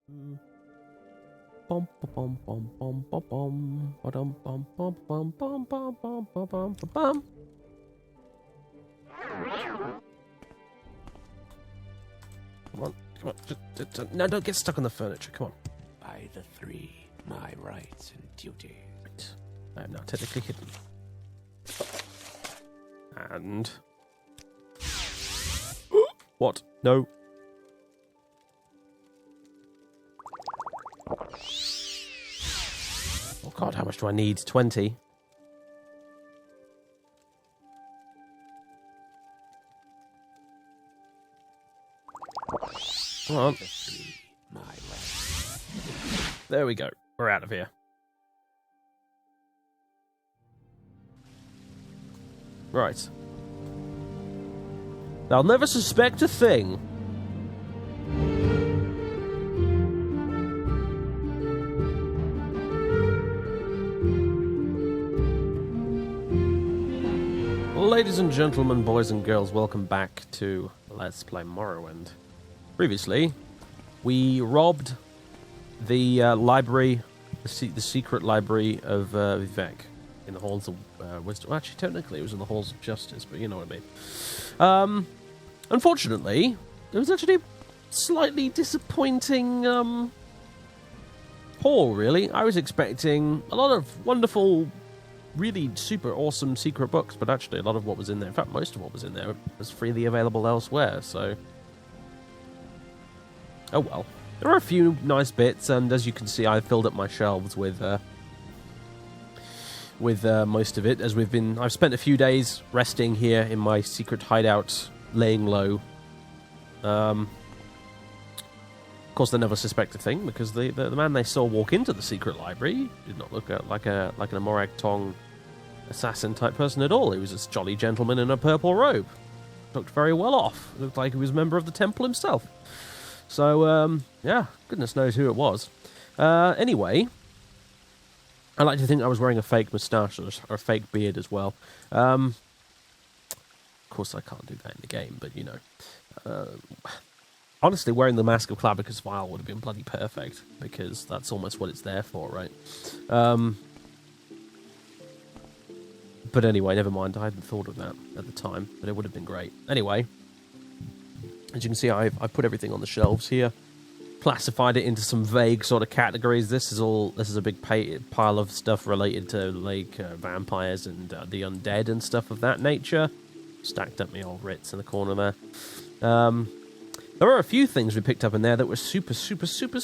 Bum bum bum bum bum bum bum bum bum bum bum bum bum bum bum bum. Come on, come on. No, don't get stuck on the furniture. Come on. By the three, my rights and duties. Right. I am now technically hidden. And... What? No. Oh god, how much do I need? 20. Come on. There we go. We're out of here. Right. They'll never suspect a thing. Ladies and gentlemen, boys and girls, welcome back to Let's Play Morrowind. Previously, we robbed the library, the secret library of Vivek in the Halls of Wisdom. Actually, technically, it was in the Halls of Justice, but you know what I mean. Unfortunately, it was actually a slightly disappointing haul, really. I was expecting a lot of wonderful, really super awesome secret books, but actually a lot of what was in there, in fact, most of what was in there was freely available elsewhere, so... Oh well. There are a few nice bits, and as you can see, I filled up my shelves with most of it, as I've spent a few days resting here in my secret hideout, laying low. Of course, they never suspect a thing, because the man they saw walk into the secret library did not look like an Amorag Tong assassin-type person at all. He was a jolly gentleman in a purple robe. Looked very well off. Looked like he was a member of the temple himself. So, yeah, goodness knows who it was. Anyway, I like to think I was wearing a fake moustache or a fake beard as well. Of course, I can't do that in the game, but, you know. Honestly, wearing the Mask of Clavicus Vial would have been bloody perfect, because that's almost what it's there for, right? But anyway, never mind. I hadn't thought of that at the time, but it would have been great. Anyway, as you can see, I've put everything on the shelves here, classified it into some vague sort of categories. This is a big pile of stuff related to like vampires and the undead and stuff of that nature. Stacked up my old writs in the corner there. There are a few things we picked up in there that were super secret.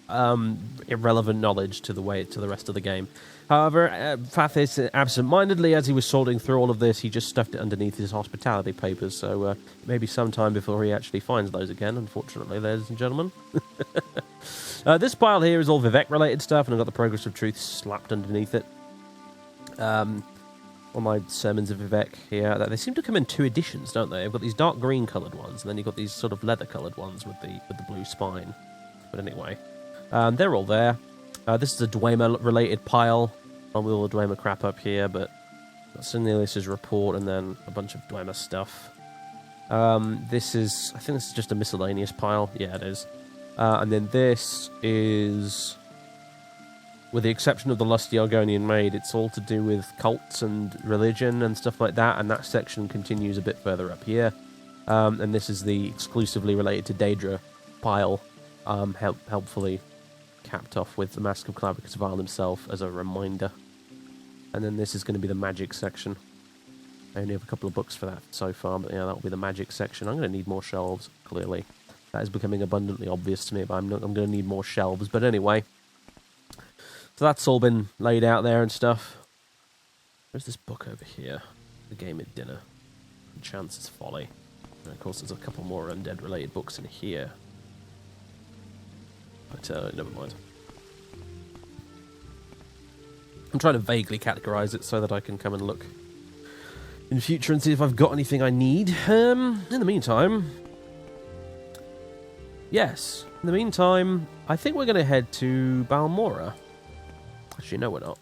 Irrelevant knowledge to the rest of the game. However, Fathis, absent-mindedly, as he was sorting through all of this, he just stuffed it underneath his hospitality papers, so maybe sometime before he actually finds those again, unfortunately, ladies and gentlemen. This pile here is all Vivek-related stuff, and I've got the Progress of Truth slapped underneath it. All my Sermons of Vivek here. They seem to come in two editions, don't they? I've got these dark green coloured ones, and then you've got these sort of leather-coloured ones with the blue spine. But anyway, they're all there. This is a Dwemer-related pile. With all the Dwemer crap up here, but Cornelius' report and then a bunch of Dwemer stuff. I think this is just a miscellaneous pile. Yeah, it is. And then this is, with the exception of the Lusty Argonian Maid, it's all to do with cults and religion and stuff like that, and that section continues a bit further up here. And this is the exclusively related to Daedra pile, helpfully capped off with the Mask of Clavicus Vial himself as a reminder. And then this is going to be the magic section. I only have a couple of books for that so far, but yeah, that'll be the magic section. I'm going to need more shelves, clearly. That is becoming abundantly obvious to me, but I'm going to need more shelves. But anyway, so that's all been laid out there and stuff. There's this book over here, The Game at Dinner, Chance is Folly. And of course, there's a couple more undead-related books in here. But never mind. I'm trying to vaguely categorize it so that I can come and look in future and see if I've got anything I need. In the meantime... Yes, in the meantime, I think we're going to head to Balmora. Actually, no, we're not.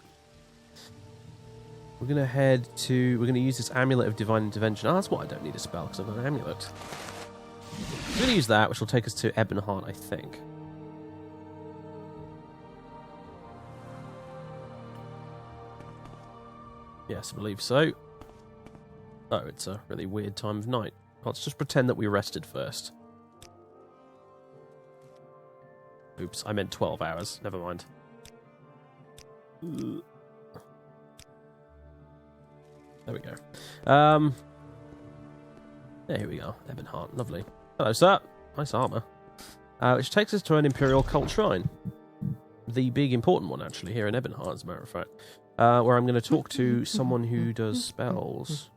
We're going to use this Amulet of Divine Intervention. Oh, that's why I don't need a spell, because I've got an amulet. We're going to use that, which will take us to Ebonheart, I think. Yes, I believe so. Oh, it's a really weird time of night. Let's just pretend that we rested first. Oops, I meant 12 hours. Never mind. There we go. There we go. Ebonheart. Lovely. Hello, sir. Nice armour. Which takes us to an Imperial Cult Shrine. The big important one, actually, here in Ebonheart, as a matter of fact. Where I'm going to talk to someone who does spells.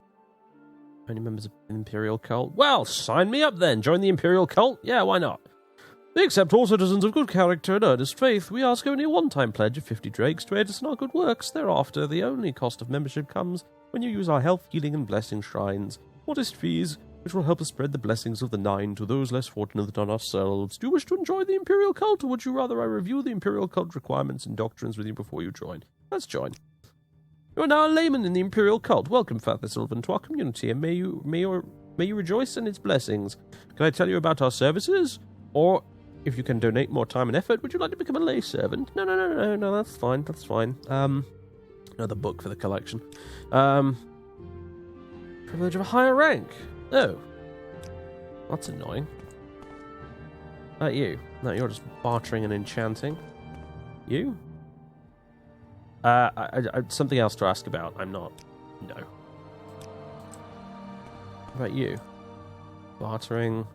Only members of an Imperial Cult? Well, sign me up then. Join the Imperial Cult? Yeah, why not? We accept all citizens of good character and earnest faith. We ask only a one-time pledge of 50 drakes to aid us in our good works. Thereafter, the only cost of membership comes when you use our health, healing, and blessing shrines. Modest fees, which will help us spread the blessings of the Nine to those less fortunate than ourselves. Do you wish to enjoy the Imperial Cult, or would you rather I review the Imperial Cult requirements and doctrines with you before you join? Let's join. You are now a layman in the Imperial Cult. Welcome, Father Sylvan, to our community, and may you rejoice in its blessings. Can I tell you about our services? Or, if you can donate more time and effort, would you like to become a lay servant? No, that's fine, that's fine. Another book for the collection. Privilege of a higher rank. Oh. That's annoying. You. No, you're just bartering and enchanting. You? Something else to ask about. I'm not. No. What about you? Bartering.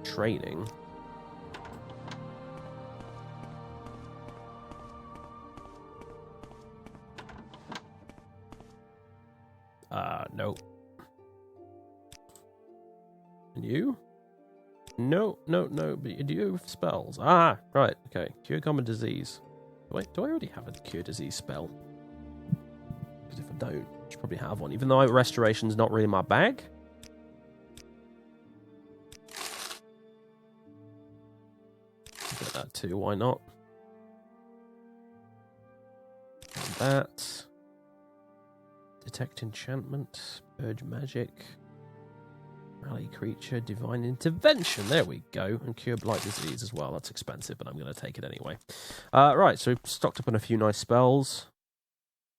Training. No. And you? No, but do you have spells? Ah, right, okay. Cure common disease. Wait, do I already have a cure disease spell? Because if I don't, I should probably have one. Even though restoration's not really my bag. Get that too, why not? And that. Detect enchantment. Purge magic. Rally creature, divine intervention. There we go. And cure blight disease as well. That's expensive, but I'm going to take it anyway. Right, so we've stocked up on a few nice spells.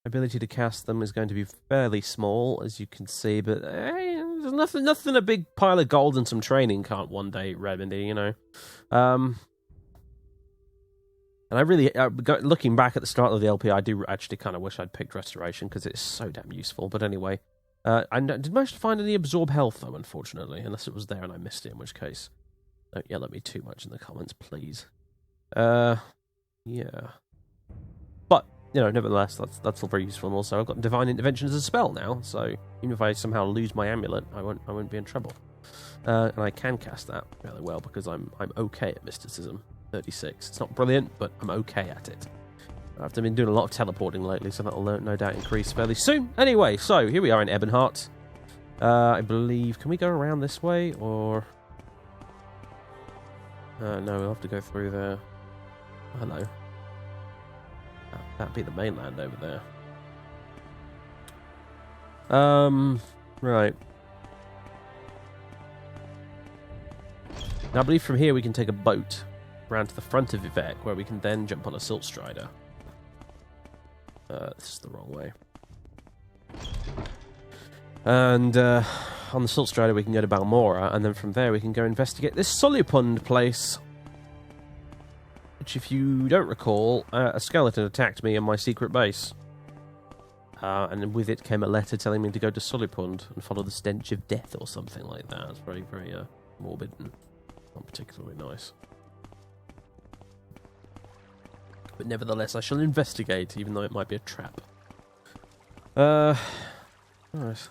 Ability to cast them is going to be fairly small, as you can see, but there's nothing a big pile of gold and some training can't one day remedy, you know. And I really, looking back at the start of the LP, I do actually kind of wish I'd picked Restoration, because it's so damn useful. But anyway, I didn't manage to find any Absorb Health, though, unfortunately, unless it was there and I missed it, in which case, don't yell at me too much in the comments, please. Yeah. But, you know, nevertheless, that's all very useful, and also I've got Divine Intervention as a spell now, so even if I somehow lose my amulet, I won't be in trouble. And I can cast that fairly well, because I'm okay at Mysticism. 36. It's not brilliant, but I'm okay at it. I've been doing a lot of teleporting lately, so that'll no doubt increase fairly soon. Anyway, so here we are in Ebonheart. I believe... Can we go around this way, or... no, we'll have to go through there. Hello. That'd be the mainland over there. Right. Now, I believe from here we can take a boat around to the front of Vivek, where we can then jump on a Silt Strider. This is the wrong way. And on the Silt Strider we can go to Balmora, and then from there we can go investigate this Solipund place. Which, if you don't recall, a skeleton attacked me in my secret base. And with it came a letter telling me to go to Solipund and follow the stench of death or something like that. It's very, very morbid and not particularly nice. But nevertheless, I shall investigate, even though it might be a trap. Nice.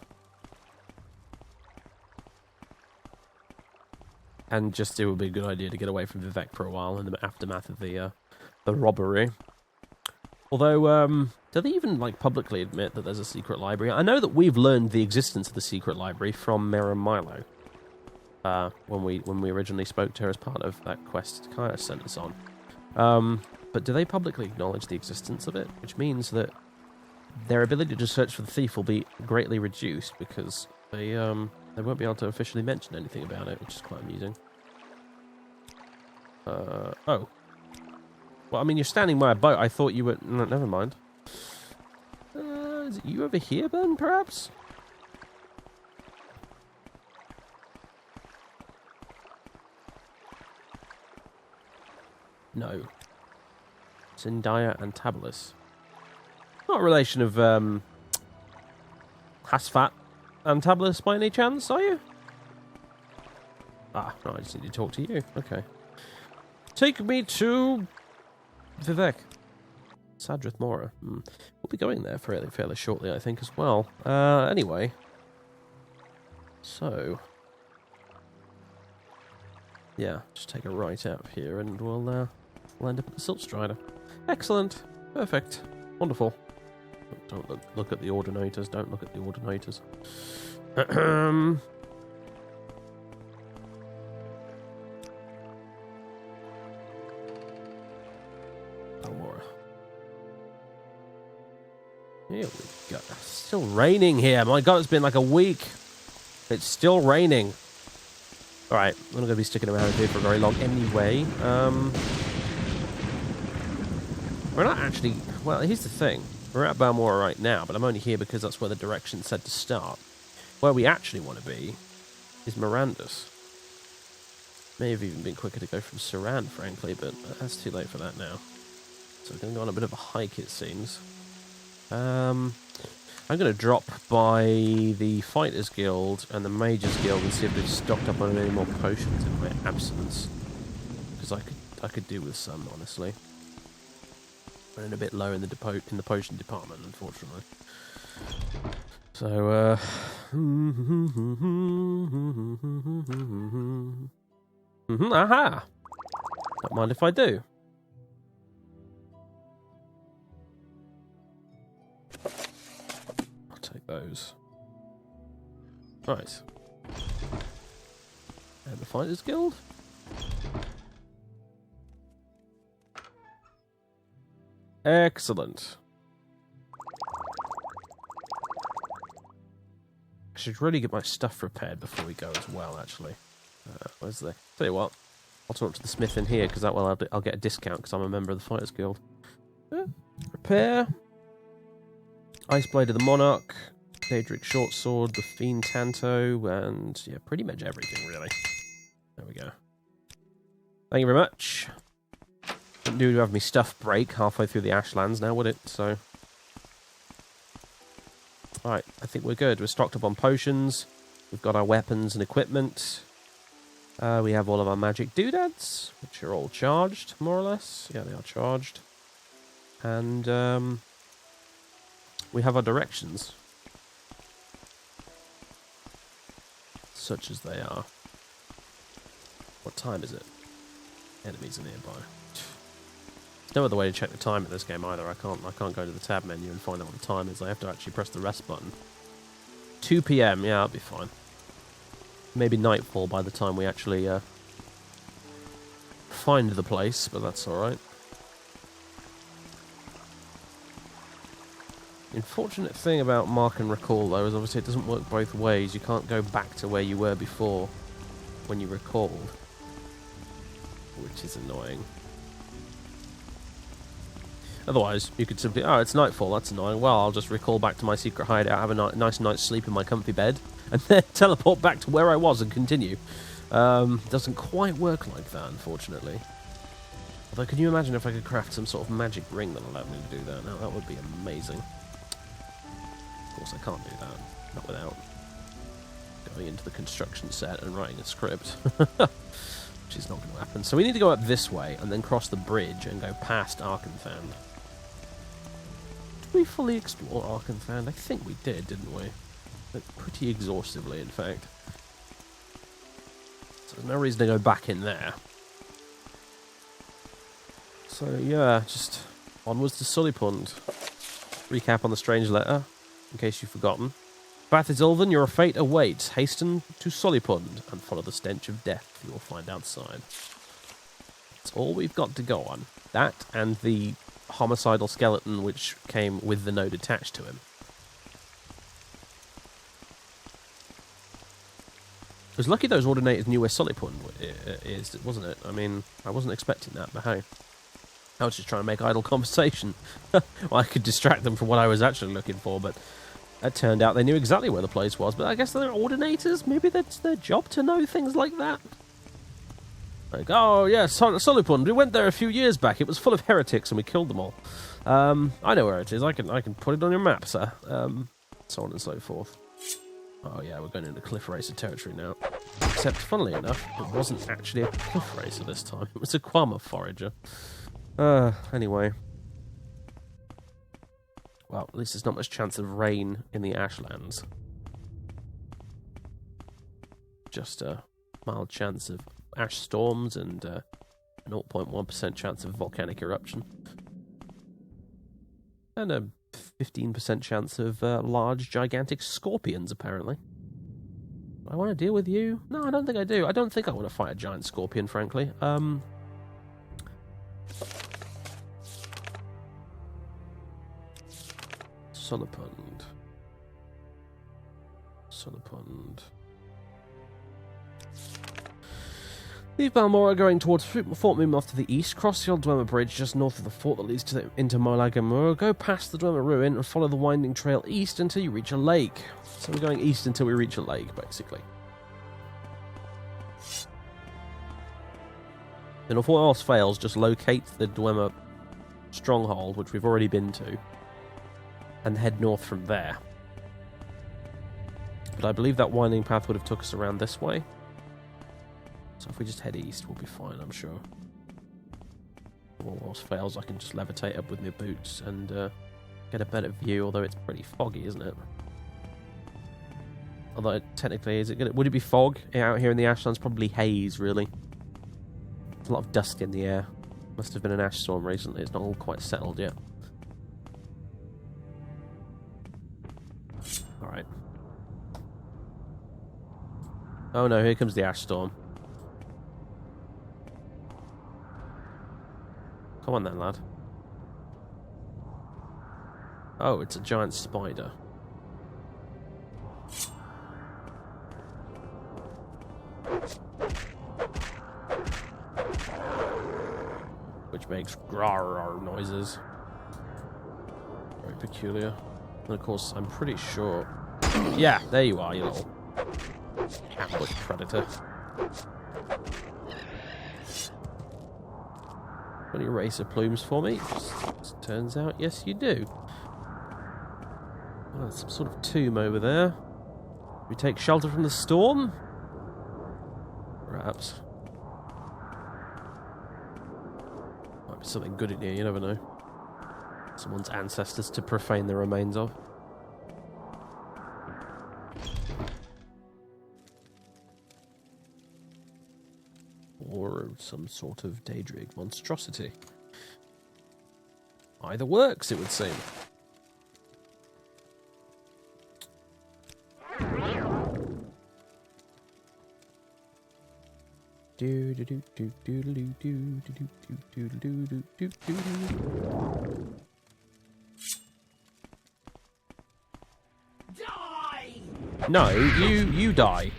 And just it would be a good idea to get away from Vivek for a while in the aftermath of the robbery. Although, do they even publicly admit that there's a secret library? I know that we've learned the existence of the secret library from Mera Milo. When we originally spoke to her as part of that quest Kaya sent us on. But do they publicly acknowledge the existence of it? Which means that their ability to search for the thief will be greatly reduced, because they They won't be able to officially mention anything about it, which is quite amusing. Oh. Well, I mean, you're standing by a boat. I thought you were... No, never mind. Is it you over here, then, perhaps? No. Zendaya and Tabalis. Not a relation of, Hasfat and Tabalis by any chance, are you? Ah, no, I just need to talk to you. Okay. Take me to... Vivek. Sadrith Mora. We'll be going there fairly shortly, I think, as well. Anyway. So... Yeah, just take a right out here and we'll end up at the Silt Strider. Excellent. Perfect. Wonderful. Don't look at the Ordinators. Don't look at the Ordinators. Here we go. It's still raining here. My god, it's been like a week. It's still raining. Alright, I'm not going to be sticking around here for very long anyway. We're not actually... Well, here's the thing. We're at Balmora right now, but I'm only here because that's where the direction said to start. Where we actually want to be is Mirandus. May have even been quicker to go from Saran, frankly, but that's too late for that now. So we're going to go on a bit of a hike, it seems. I'm going to drop by the Fighters Guild and the Mages Guild and see if they've stocked up on any more potions in my absence. Because I could do with some, honestly. Running a bit low in the potion department, unfortunately. So, aha! Don't mind if I do. I'll take those. Nice. And the Fighters Guild? Excellent. I should really get my stuff prepared before we go as well, actually. Where's the... Tell you what, I'll talk to the smith in here, because that way I'll get a discount, because I'm a member of the Fighters Guild. Repair. Ice Blade of the Monarch. Daedric Short Sword, the Fiend Tanto, and, yeah, pretty much everything, really. There we go. Thank you very much. Wouldn't do to have me stuff break halfway through the Ashlands now, would it? So... Alright, I think we're good. We're stocked up on potions. We've got our weapons and equipment. We have all of our magic doodads, which are all charged, more or less. Yeah, they are charged. And we have our directions. Such as they are. What time is it? Enemies are nearby. There's no other way to check the time in this game either. I can't go to the tab menu and find out what the time is. I have to actually press the rest button. 2 PM, yeah, that'll be fine. Maybe nightfall by the time we actually find the place, but that's alright. The unfortunate thing about Mark and Recall, though, is obviously it doesn't work both ways. You can't go back to where you were before when you recalled, which is annoying. Otherwise, you could simply, oh, it's nightfall, that's annoying. Well, I'll just recall back to my secret hideout, have a nice night's sleep in my comfy bed, and then teleport back to where I was and continue. Doesn't quite work like that, unfortunately. Although, can you imagine if I could craft some sort of magic ring that allowed me to do that? Now, that would be amazing. Of course, I can't do that. Not without going into the construction set and writing a script. Which is not going to happen. So we need to go up this way and then cross the bridge and go past Arkenthand. Did we fully explore Arkenthand? I think we did, didn't we? Like, pretty exhaustively, in fact. So there's no reason to go back in there. So yeah, just onwards to Sullipund. Recap on the strange letter, in case you've forgotten. Bath is Ulven, your fate awaits. Hasten to Sullipund and follow the stench of death you will find outside. That's all we've got to go on. That and the homicidal skeleton which came with the node attached to him. It was lucky those Ordinators knew where Solipund is, wasn't it? I mean, I wasn't expecting that, but hey. I was just trying to make idle conversation. Well, I could distract them from what I was actually looking for, but it turned out they knew exactly where the place was. But I guess they're Ordinators? Maybe that's their job to know things like that? Like, oh, yeah, Solipund, we went there a few years back. It was full of heretics and we killed them all. I know where it is. I can put it on your map, sir. So on and so forth. Oh, yeah, we're going into Cliff Racer territory now. Except, funnily enough, it wasn't actually a Cliff Racer this time. It was a Quama Forager. Anyway. Well, at least there's not much chance of rain in the Ashlands. Just a mild chance of ash storms and 0.1% chance of volcanic eruption. And a 15% chance of large, gigantic scorpions, apparently. Do I want to deal with you? No, I don't think I do. I don't think I want to fight a giant scorpion, frankly. Solipund. Leave Balmora going towards Fort Moomoth to the east, cross the old Dwemer Bridge just north of the fort that leads into Molagamura, go past the Dwemer Ruin and follow the winding trail east until you reach a lake. So we're going east until we reach a lake, basically. Then if all else fails, just locate the Dwemer stronghold, which we've already been to, and head north from there. But I believe that winding path would have took us around this way. So if we just head east, we'll be fine, I'm sure. If all else fails, I can just levitate up with my boots and get a better view, although it's pretty foggy, isn't it? Although, technically, would it be fog out here in the Ashlands? Probably haze, really. There's a lot of dust in the air. Must have been an ash storm recently. It's not all quite settled yet. Alright. Oh no, here comes the ash storm. Come on then, lad. Oh, it's a giant spider. Which makes grrr noises. Very peculiar. And of course, I'm pretty sure... Yeah, there you are, you little ambush predator. Any racer plumes for me? Just turns out, yes, you do. Oh, there's some sort of tomb over there. We take shelter from the storm? Perhaps. Might be something good in here, you never know. Someone's ancestors to profane the remains of. Or some sort of Daedric monstrosity. Either works, it would seem. Die! No, you die.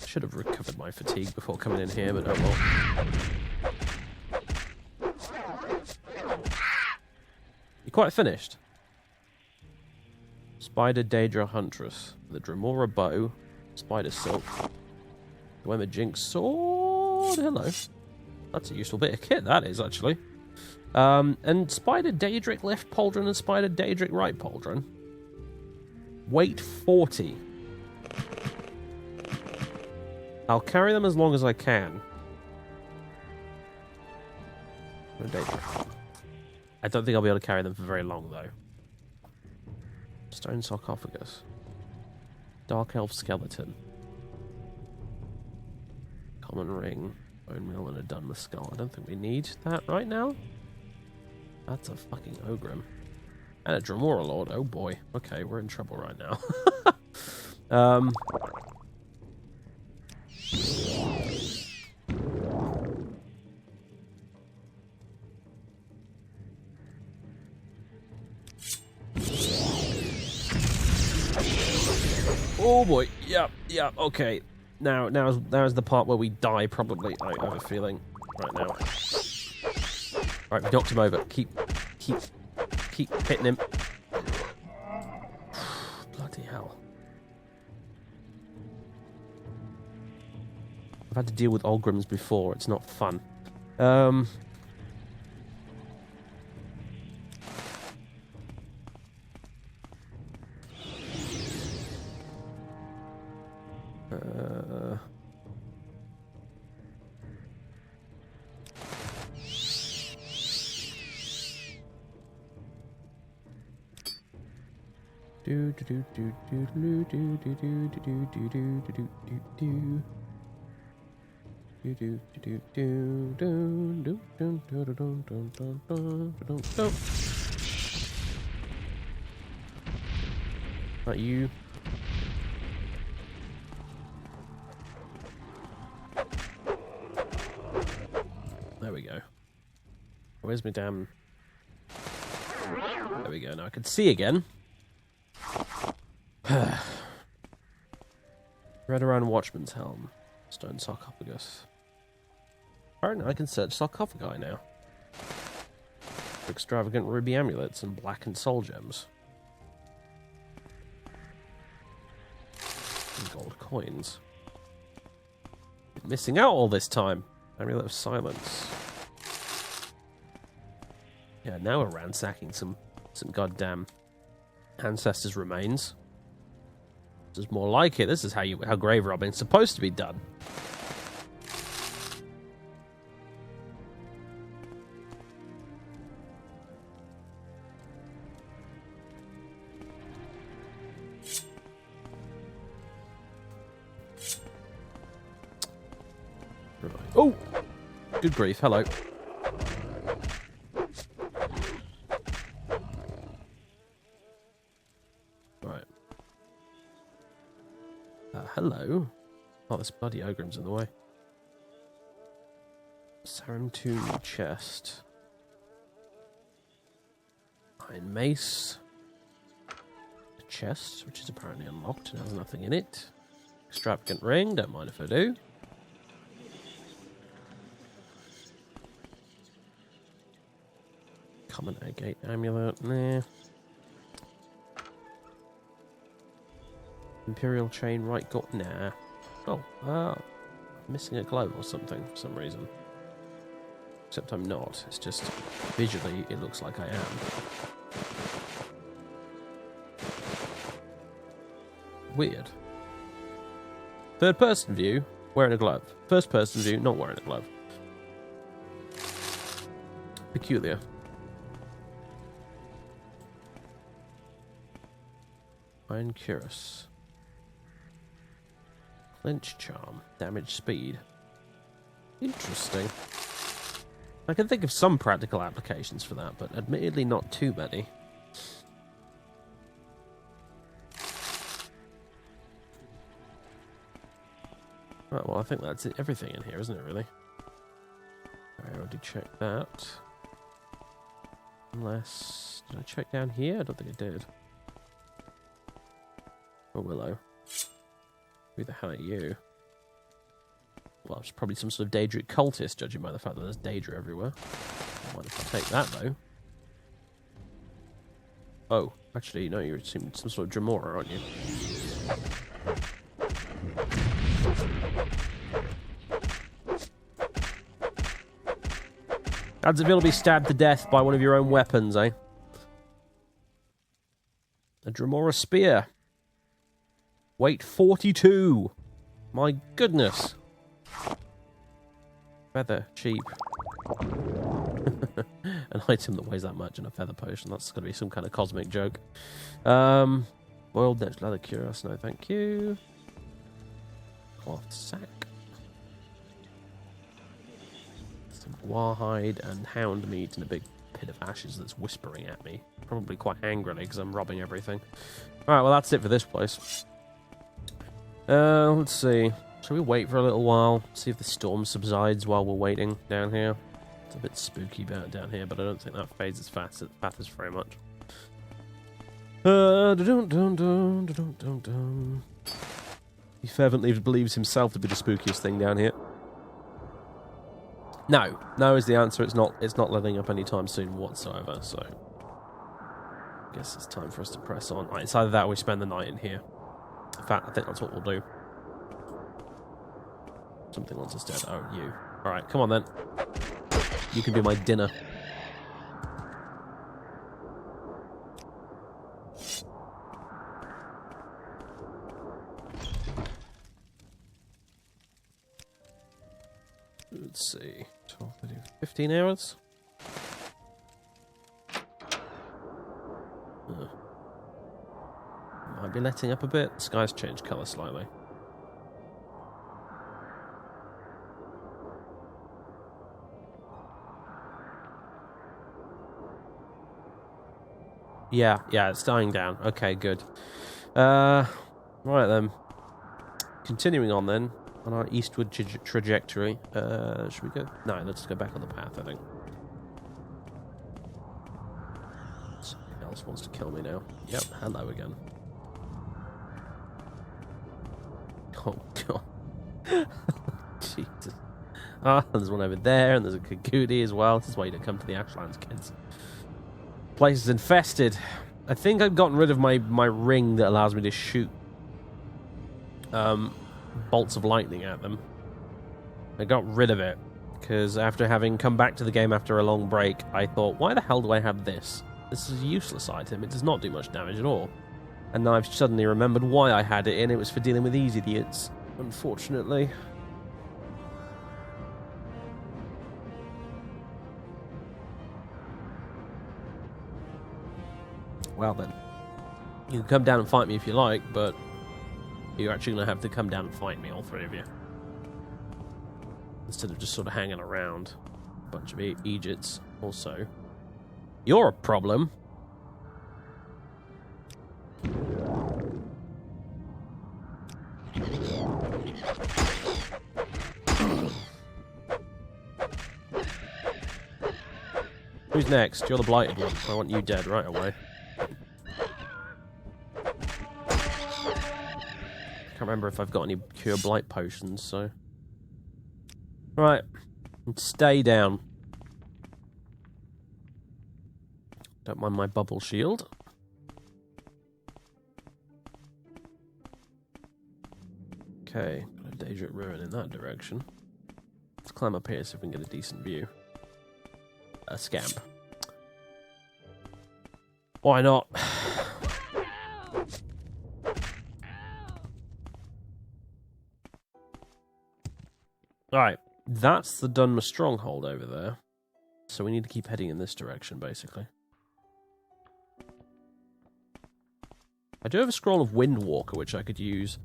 Should have recovered my fatigue before coming in here, but oh well. You quite finished? Spider Daedra Huntress, the Dremora Bow, Spider Silk, Dwemer Jinx Sword. Hello. That's a useful bit of kit, that is, actually. And Spider Daedric left pauldron and Spider Daedric right pauldron. Weight 40. I'll carry them as long as I can. I don't think I'll be able to carry them for very long, though. Stone sarcophagus. Dark elf skeleton. Common ring. Bone meal and a Dunmer skull. I don't think we need that right now. That's a fucking ogrim. And a Dremora Lord. Oh boy. Okay, we're in trouble right now. Oh boy. Yep. Okay. Now's the part where we die. Probably. I have a feeling right now. All right, we knocked him over. Keep hitting him. Bloody hell. I've had to deal with Ogrims before. It's not fun. Not you. There we go. Where's my damn... There we go. Now I can see again. Red around Watchman's Helm. Stone sarcophagus. Apparently I can search sarcophagi now. Extravagant ruby amulets and blackened soul gems. And gold coins. Been missing out all this time. Amulet of Silence. Yeah, now we're ransacking some goddamn ancestors' remains. This is more like it. This is how grave robbing's supposed to be done. Right. Oh! Good grief, hello. Right. Hello. Oh, this bloody Ogrim's in the way. Sarum Tomb chest. Iron mace. A chest, which is apparently unlocked and has nothing in it. Extravagant ring, don't mind if I do. Common agate amulet, nah. Imperial chain, right got nah. Oh, missing a glove or something for some reason. Except I'm not. It's just visually it looks like I am. Weird. Third person view, wearing a glove. First person view, not wearing a glove. Peculiar. Iron Cuirass. Clinch charm. Damage speed. Interesting. I can think of some practical applications for that, but admittedly not too many. Right, well, I think that's everything in here, isn't it, really? I already checked that. Unless... Did I check down here? I don't think I did. Oh, Willow. Who the hell are you? Well, it's probably some sort of Daedric cultist, judging by the fact that there's Daedra everywhere. I wonder if I take that, though. Oh, actually, no, you're some sort of Dremora, aren't you? Adds if you'll be stabbed to death by one of your own weapons, eh? A Dremora spear. Weight 42. My goodness. Feather, cheap. An item that weighs that much in a feather potion. That's going to be some kind of cosmic joke. Boiled next leather cuirass. No, thank you. Cloth sack. Some warhide and hound meat in a big pit of ashes that's whispering at me. Probably quite angrily because I'm robbing everything. Alright, well that's it for this place. Let's see. Shall we wait for a little while? See if the storm subsides while we're waiting down here. It's a bit spooky down here, but I don't think that fades as fast as very much. He fervently believes himself to be the spookiest thing down here. No. No is the answer. It's not letting up anytime soon whatsoever, so... I guess it's time for us to press on. Right, it's either that or we spend the night in here. In fact, I think that's what we'll do. Something wants us dead. Oh, you. Alright, come on then. You can be my dinner. Let's see. 12, 13, 15 hours? Might be letting up a bit. The sky's changed colour slightly. Yeah, it's dying down. Okay, good. Right then. Continuing on then, on our eastward trajectory. Should we go? No, let's go back on the path, I think. Something else wants to kill me now. Yep, hello again. Oh, God. Jesus. Ah, there's one over there, and there's a Kagudi as well. This is why you don't come to the Ashlands, kids. Place is infested. I think I've gotten rid of my ring that allows me to shoot bolts of lightning at them. I got rid of it, because after having come back to the game after a long break, I thought, why the hell do I have this? This is a useless item. It does not do much damage at all. And now I've suddenly remembered why I had it in. It was for dealing with these idiots, unfortunately. Well then. You can come down and fight me if you like, but you're actually going to have to come down and fight me, all three of you. Instead of just sort of hanging around. A bunch of Egypts, also. You're a problem. Who's next? You're the blighted one. I want you dead right away. Can't remember if I've got any cure blight potions, so... Right. Stay down. Don't mind my bubble shield. Okay, got a Daedric Ruin in that direction. Let's climb up here so we can get a decent view. A scamp. Why not? Alright, that's the Dunmer stronghold over there. So we need to keep heading in this direction, basically. I do have a scroll of Windwalker, which I could use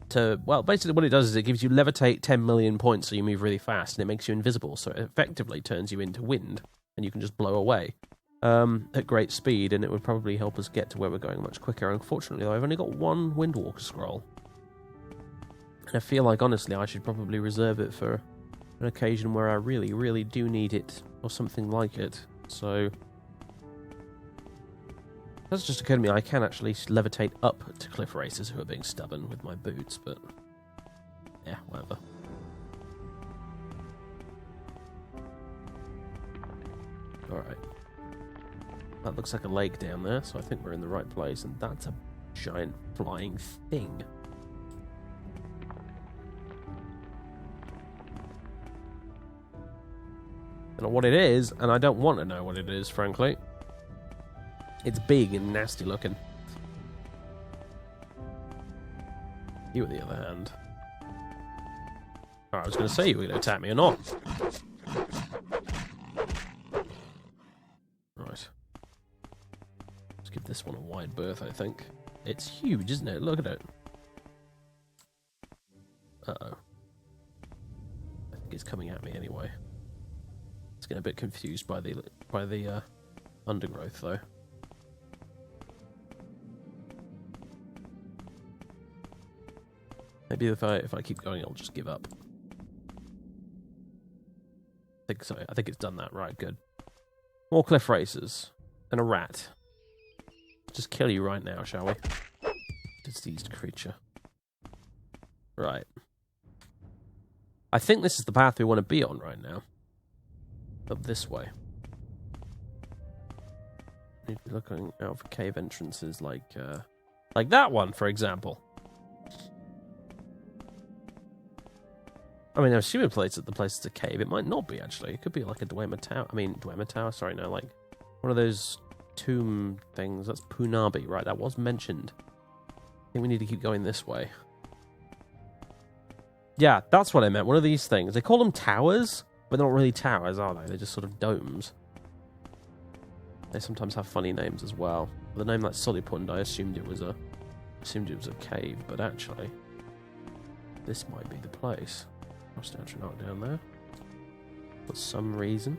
to... Well, basically what it does is it gives you levitate 10 million points so you move really fast, and it makes you invisible, so it effectively turns you into wind, and you can just blow away at great speed, and it would probably help us get to where we're going much quicker. Unfortunately, though, I've only got one Windwalker scroll. And I feel like, honestly, I should probably reserve it for an occasion where I really, really do need it, or something like it. So... That's just occurred to me, I can actually levitate up to cliff racers who are being stubborn with my boots, but... yeah, whatever. Alright. That looks like a lake down there, so I think we're in the right place, and that's a giant flying thing. I don't know what it is, and I don't want to know what it is, frankly. It's big and nasty looking. You, on the other hand... Alright, I was going to say you were going to attack me or not. Right. Let's give this one a wide berth, I think. It's huge, isn't it? Look at it. Uh-oh. I think it's coming at me anyway. It's getting a bit confused by the undergrowth, though. Maybe if I keep going, I'll just give up. I think so. I think it's done that. Right, good. More cliff racers. And a rat. Just kill you right now, shall we? Diseased creature. Right. I think this is the path we want to be on right now. Up this way. Need to be looking out for cave entrances like that one, for example. I mean, I'm assuming the place is a cave. It might not be, actually. It could be like a Dwemer Tower. Dwemer Tower? Sorry, no, like one of those tomb things. That's Punabi, right? That was mentioned. I think we need to keep going this way. Yeah, that's what I meant. One of these things. They call them towers, but they're not really towers, are they? They're just sort of domes. They sometimes have funny names as well. The name like Solipund, I assumed it was a cave, but actually, this might be the place. Statue knocked down there for some reason.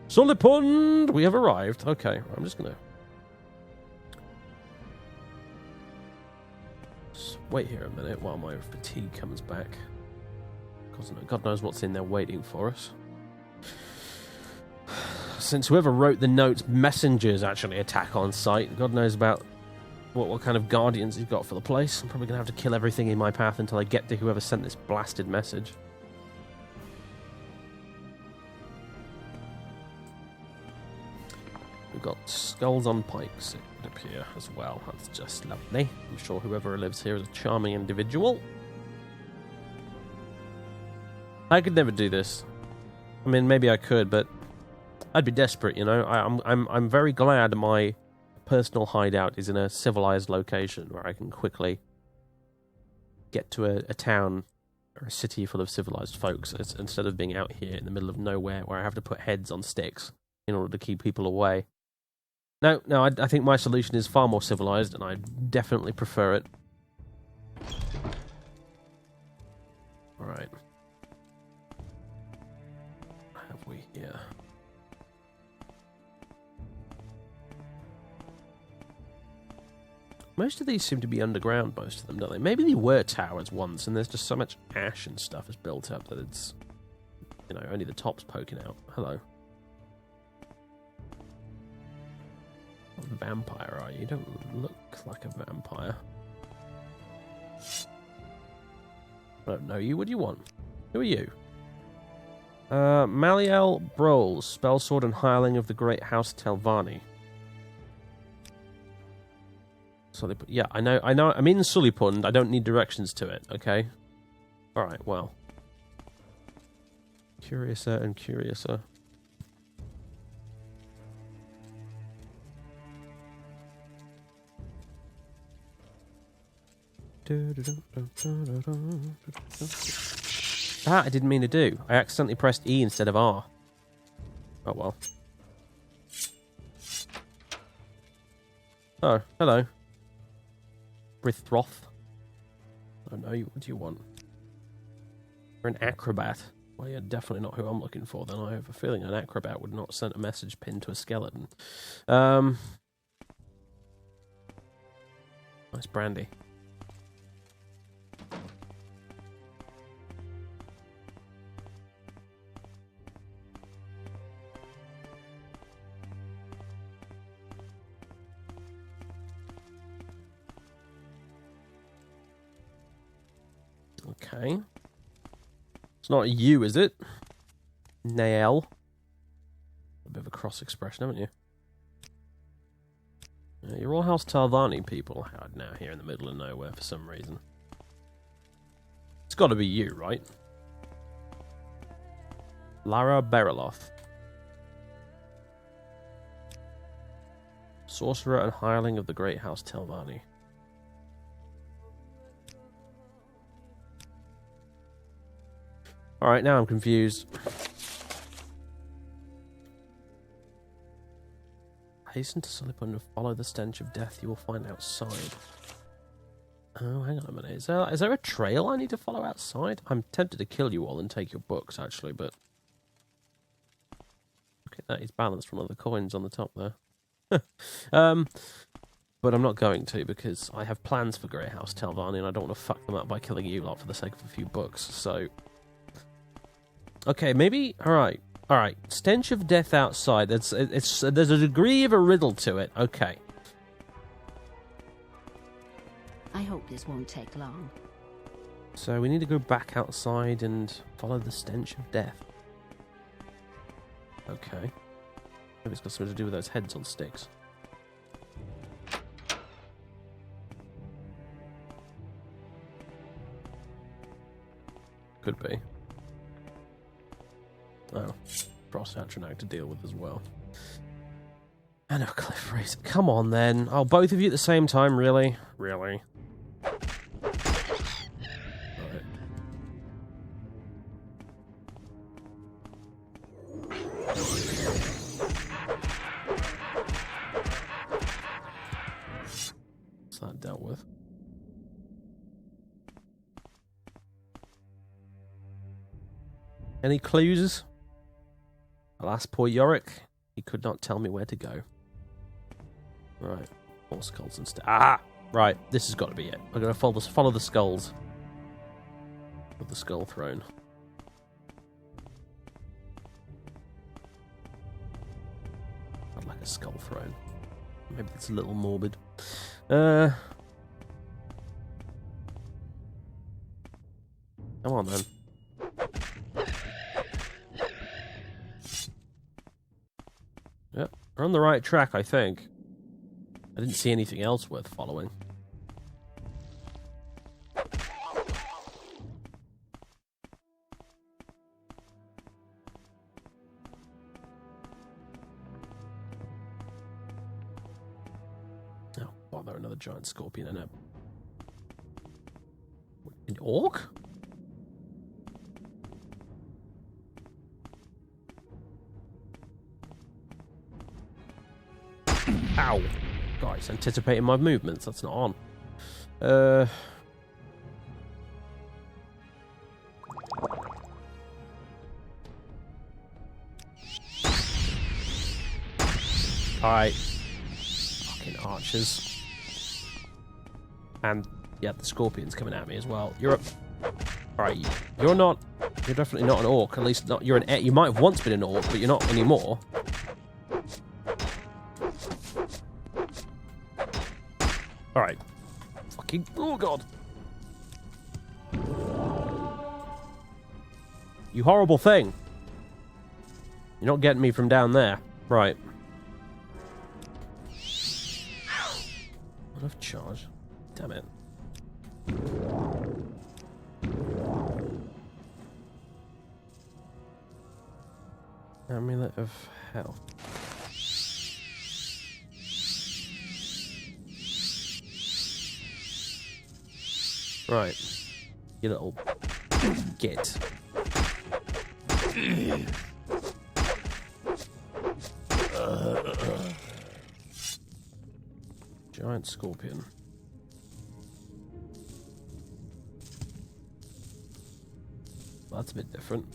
Solipund, we have arrived. Okay, I'm just gonna wait here a minute while my fatigue comes back. Because God knows what's in there waiting for us. Since whoever wrote the notes, messengers actually attack on sight. God knows about what kind of guardians he's got for the place. I'm probably going to have to kill everything in my path until I get to whoever sent this blasted message. We've got skulls on pikes, it would appear, as well. That's just lovely. I'm sure whoever lives here is a charming individual. I could never do this. I mean, maybe I could, but I'd be desperate, you know. I'm very glad my personal hideout is in a civilized location where I can quickly get to a town or a city full of civilized folks instead of being out here in the middle of nowhere where I have to put heads on sticks in order to keep people away. No, I think my solution is far more civilized, and I definitely prefer it. Alright. What have we here? Most of these seem to be underground, most of them, don't they? Maybe they were towers once, and there's just so much ash and stuff has built up that it's, you know, only the top's poking out. Hello. What vampire are you? You don't look like a vampire. I don't know you. What do you want? Who are you? Maliel Broles, Spellsword and Hireling of the Great House Telvanni. Yeah, I know. I'm in Sulipund. I don't need directions to it, okay? Alright, well. Curiouser and curiouser. That I didn't mean to do. I accidentally pressed E instead of R. Oh well. Oh, hello. Brithroth. I don't know you. What do you want? You're an acrobat. Well, you're definitely not who I'm looking for, then. I have a feeling an acrobat would not send a message pinned to a skeleton. Nice brandy. Okay. It's not you, is it? Nael. A bit of a cross expression, haven't you? Yeah, you're all House Telvanni people out now here in the middle of nowhere for some reason. It's got to be you, right? Lara Beriloth. Sorcerer and Hireling of the Great House Telvanni. Alright, now I'm confused. Hasten to Sulipund and follow the stench of death you will find outside. Oh, hang on a minute. Is there a trail I need to follow outside? I'm tempted to kill you all and take your books, actually, but... Look at that, he's balanced from all the coins on the top there. But I'm not going to, because I have plans for Grey House Telvanni, and I don't want to fuck them up by killing you lot for the sake of a few books, so... Okay, maybe... Alright. Stench of death outside. There's a degree of a riddle to it. Okay. I hope this won't take long. So we need to go back outside and follow the stench of death. Okay. Maybe it's got something to do with those heads on sticks. Could be. Oh. Frost Atronach to deal with as well. And a cliff race. Come on then. Oh, both of you at the same time, really? Really? What's that dealt with? Any clues? Alas, poor Yorick. He could not tell me where to go. Right. More skulls and stuff. Ah! Right. This has got to be it. I'm going to follow the skulls. Of the Skull Throne. I'd like a Skull Throne. Maybe it's a little morbid. Come on, then. Yep, we're on the right track, I think. I didn't see anything else worth following. Oh, bother, another giant scorpion in it. An orc? Ow! God, it's anticipating my movements. That's not on. Alright. Fucking archers. And, yeah, the scorpion's coming at me as well. You're up. Alright, you're not... You're definitely not an orc. At least not... You're an... You might have once been an orc, but you're not anymore. Alright. Fucking... Oh, God. You horrible thing. You're not getting me from down there. Right. Enough charge. Damn it. Amulet of Health. Right. You little git. Giant scorpion. Well, that's a bit different.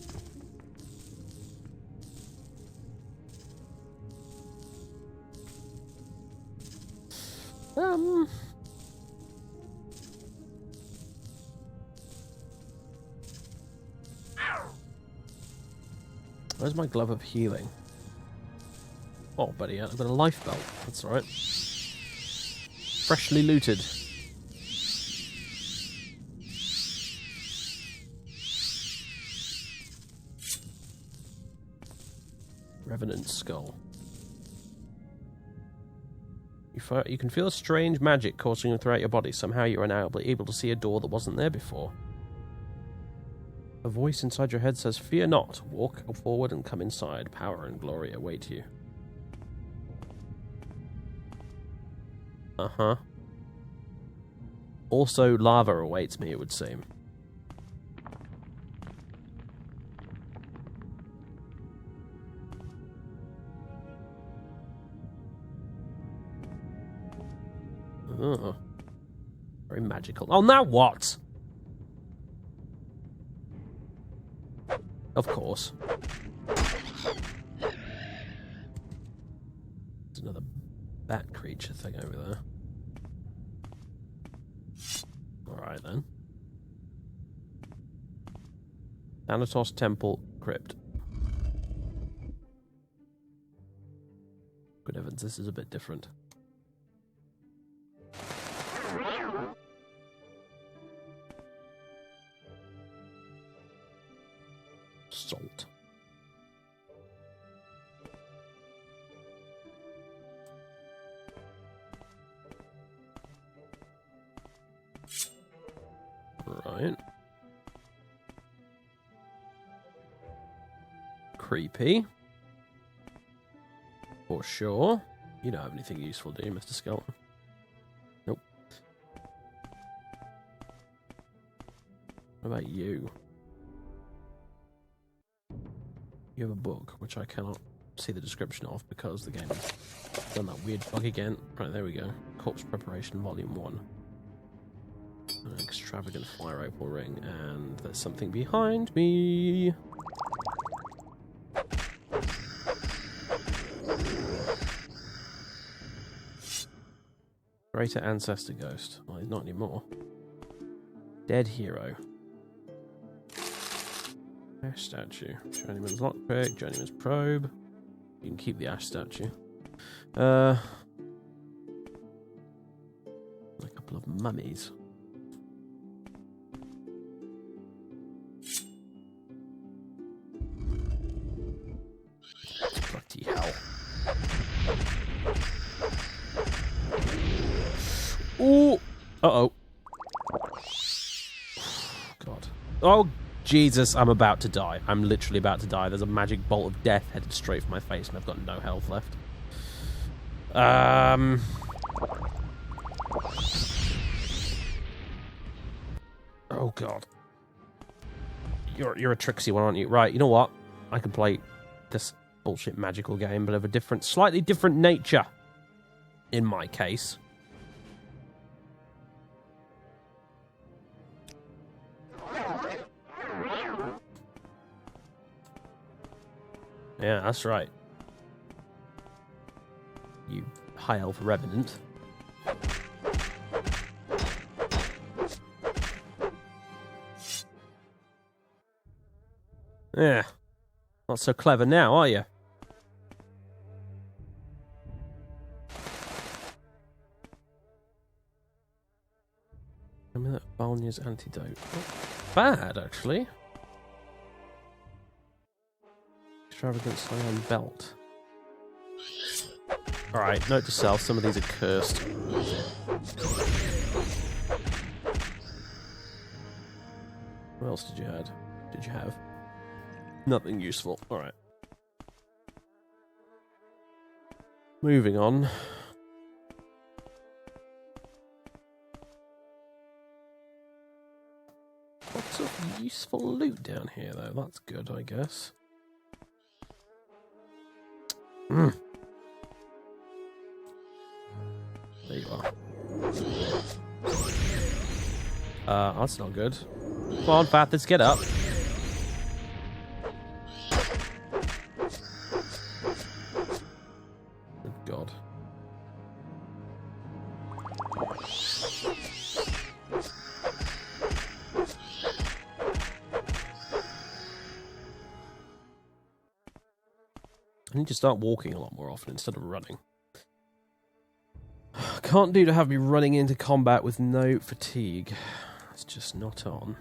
Where's my glove of healing? Oh, buddy, I've got a life belt. That's alright. Freshly looted. Revenant skull. You can feel a strange magic coursing throughout your body. Somehow you are now able to see a door that wasn't there before. A voice inside your head says, "Fear not. Walk forward and come inside. Power and glory await you." Uh-huh. Also, lava awaits me, it would seem. Oh. Very magical. Oh, now what? Of course. There's another bat creature thing over there. Alright then. Thanatos Temple Crypt. Good heavens, this is a bit different. Salt. Right. Creepy. For sure. You don't have anything useful, do you, Mr. Skeleton? Nope. What about you? You have a book, which I cannot see the description of because the game has done that weird bug again. Right, there we go. Corpse Preparation, Volume 1. An extravagant fire opal ring, and there's something behind me. Greater Ancestor Ghost. Well, he's not anymore. Dead Hero. Ash Statue. Journeyman's Lockpick, Journeyman's Probe. You can keep the Ash Statue. A couple of mummies. Bloody hell. Ooh! Uh-oh. God. Oh, Jesus, I'm about to die. I'm literally about to die. There's a magic bolt of death headed straight for my face, and I've got no health left. Oh, God. You're a tricksy one, aren't you? Right, you know what? I can play this bullshit magical game, but of a different, slightly different nature. In my case. Yeah, that's right. You high elf revenant. Yeah. Not so clever now, are you? I mean, that Balnia's antidote. Not bad, actually. Extravagant Scion Belt. Alright, note to self, some of these are cursed. What else did you have? Nothing useful. Alright. Moving on. Lots of useful loot down here, though. That's good, I guess. There you are. That's not good. Come on, Fath, let's get up. Good God. I need to start walking a lot more often instead of running. Can't do to have me running into combat with no fatigue. It's just not on.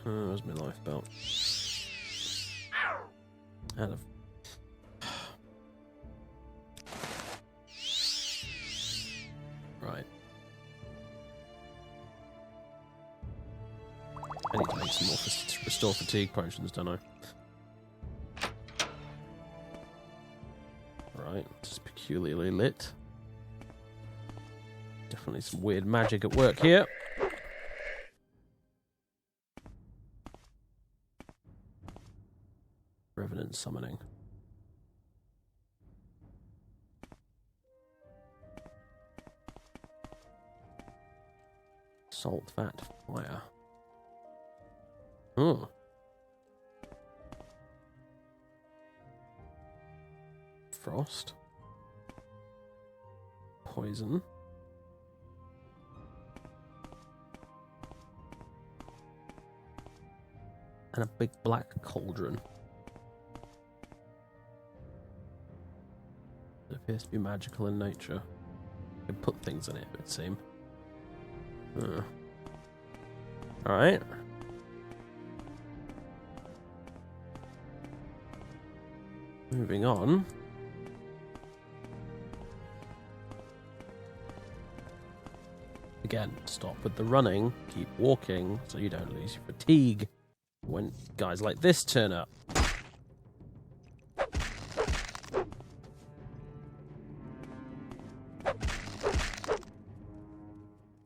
Where's my life belt? Out of... Right. I need to make some more to restore fatigue potions, don't I? Right, this is peculiarly lit. Definitely some weird magic at work here. Revenant summoning. Salt, fat, fire. Oh. Frost. Poison. And a big black cauldron. If Appears to be magical in nature. You can put things in it, it would seem. Alright. Moving on. Again, stop with the running, keep walking, so you don't lose your fatigue when guys like this turn up.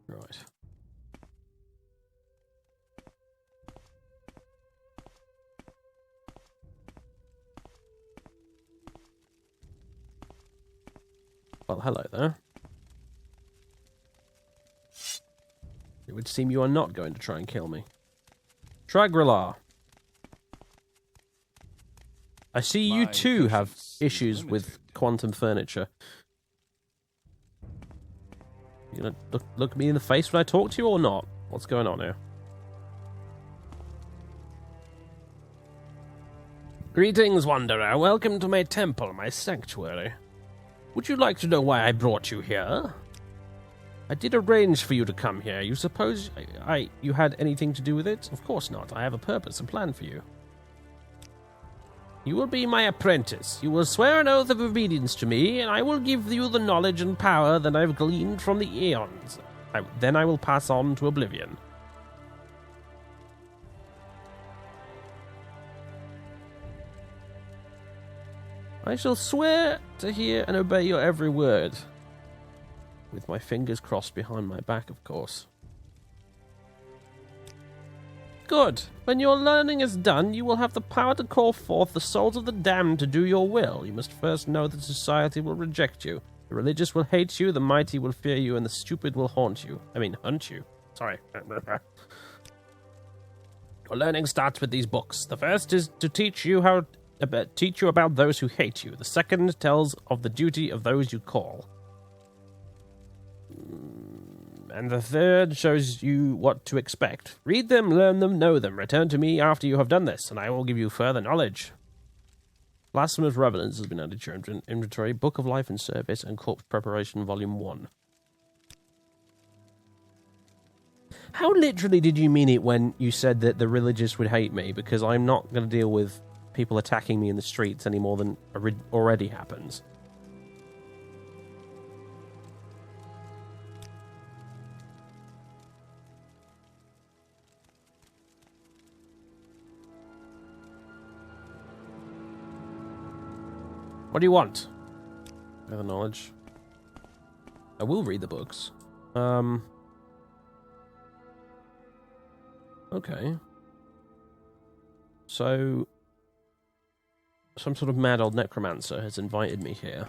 Right. Well, hello there. It would seem you are not going to try and kill me. Tragrilar. I see you too have issues with quantum furniture. You gonna look me in the face when I talk to you or not? What's going on here? Greetings, Wanderer. Welcome to my temple, my sanctuary. Would you like to know why I brought you here? I did arrange for you to come here. You suppose you had anything to do with it? Of course not. I have a purpose, a plan for you. You will be my apprentice. You will swear an oath of obedience to me, and I will give you the knowledge and power that I've gleaned from the eons. Then I will pass on to oblivion. I shall swear to hear and obey your every word. With my fingers crossed behind my back, of course. Good. When your learning is done, you will have the power to call forth the souls of the damned to do your will. You must first know that society will reject you. The religious will hate you, the mighty will fear you, and the stupid will hunt you. Sorry. Your learning starts with these books. The first is to teach you about those who hate you. The second tells of the duty of those you call. And the third shows you what to expect. Read them, learn them, know them. Return to me after you have done this, and I will give you further knowledge. Blasphemous Revenants has been added to your inventory. Book of Life and Service and Corpse Preparation, Volume 1. How literally did you mean it when you said that the religious would hate me? Because I'm not going to deal with people attacking me in the streets any more than already happens. What do you want? Further knowledge. I will read the books. Okay. So, some sort of mad old necromancer has invited me here.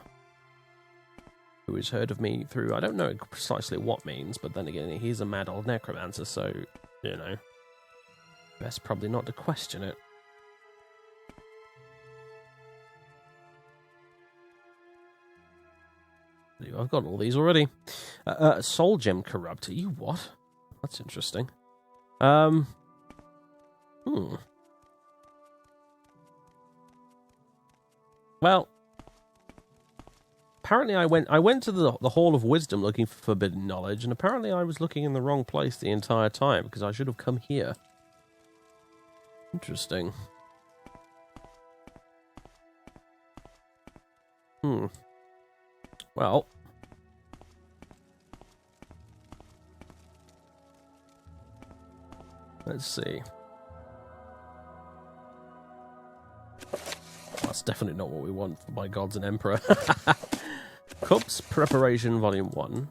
Who has heard of me through, I don't know precisely what means, but then again, he's a mad old necromancer, so, you know. Best probably not to question it. I've got all these already. Soul Gem Corrupt. You what? That's interesting. Well, apparently I went to the Hall of Wisdom looking for forbidden knowledge, and apparently I was looking in the wrong place the entire time, because I should have come here. Interesting. Well, let's see. That's definitely not what we want for My Gods and Emperor. Corpse Preparation, Volume 1.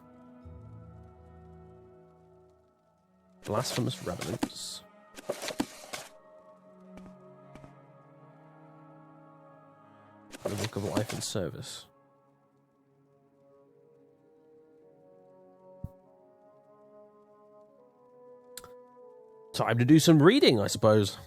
Blasphemous Revenants. The Book of Life and Service. Time to do some reading, I suppose.